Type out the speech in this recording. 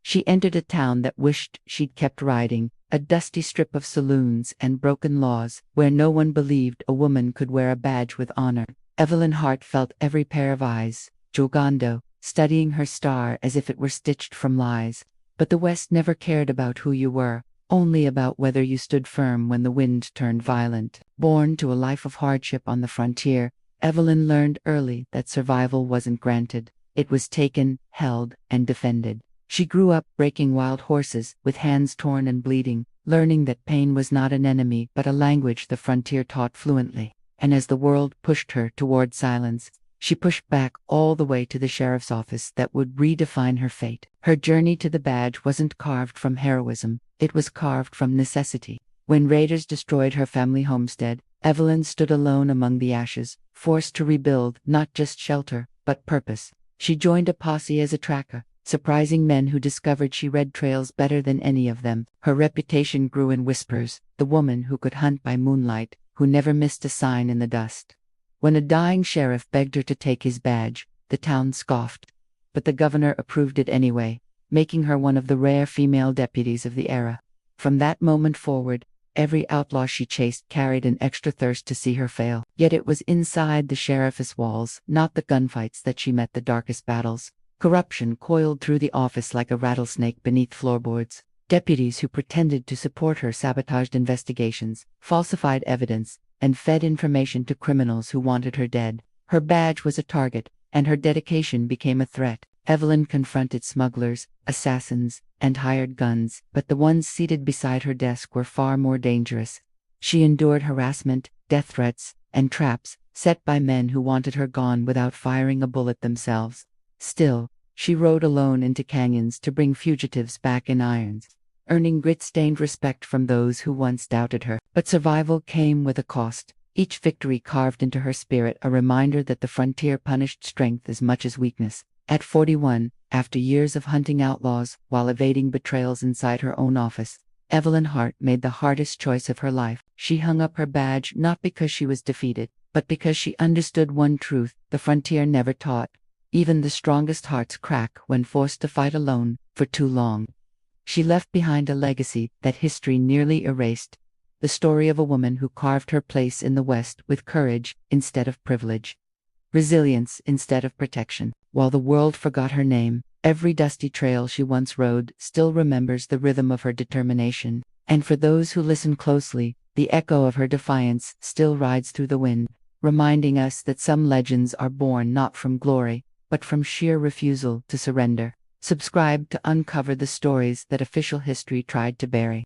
She entered a town that wished she'd kept riding, a dusty strip of saloons and broken laws, where no one believed a woman could wear a badge with honor. Evelyn Hart felt every pair of eyes, jugando, studying her star as if it were stitched from lies. But the West never cared about who you were, only about whether you stood firm when the wind turned violent. Born to a life of hardship on the frontier, Evelyn learned early that survival wasn't granted. It was taken, held, and defended. She grew up breaking wild horses, with hands torn and bleeding, learning that pain was not an enemy but a language the frontier taught fluently. And as the world pushed her toward silence, she pushed back all the way to the sheriff's office that would redefine her fate. Her journey to the badge wasn't carved from heroism, it was carved from necessity. When raiders destroyed her family homestead, Evelyn stood alone among the ashes, forced to rebuild not just shelter, but purpose. She joined a posse as a tracker, surprising men who discovered she read trails better than any of them. Her reputation grew in whispers, the woman who could hunt by moonlight, who never missed a sign in the dust. When a dying sheriff begged her to take his badge, the town scoffed. But the governor approved it anyway, making her one of the rare female deputies of the era. From that moment forward, every outlaw she chased carried an extra thirst to see her fail. Yet it was inside the sheriff's walls, not the gunfights, that she met the darkest battles. Corruption coiled through the office like a rattlesnake beneath floorboards. Deputies who pretended to support her sabotaged investigations, falsified evidence, and fed information to criminals who wanted her dead. Her badge was a target, and her dedication became a threat. Evelyn confronted smugglers, assassins, and hired guns, but the ones seated beside her desk were far more dangerous. She endured harassment, death threats, and traps set by men who wanted her gone without firing a bullet themselves. Still, she rode alone into canyons to bring fugitives back in irons, earning grit-stained respect from those who once doubted her. But survival came with a cost. Each victory carved into her spirit a reminder that the frontier punished strength as much as weakness. At 41, after years of hunting outlaws while evading betrayals inside her own office, Evelyn Hart made the hardest choice of her life. She hung up her badge not because she was defeated, but because she understood one truth the frontier never taught. Even the strongest hearts crack when forced to fight alone for too long. She left behind a legacy that history nearly erased, the story of a woman who carved her place in the West with courage instead of privilege, resilience instead of protection. While the world forgot her name, every dusty trail she once rode still remembers the rhythm of her determination. And for those who listen closely, the echo of her defiance still rides through the wind, reminding us that some legends are born not from glory, but from sheer refusal to surrender. Subscribe to uncover the stories that official history tried to bury.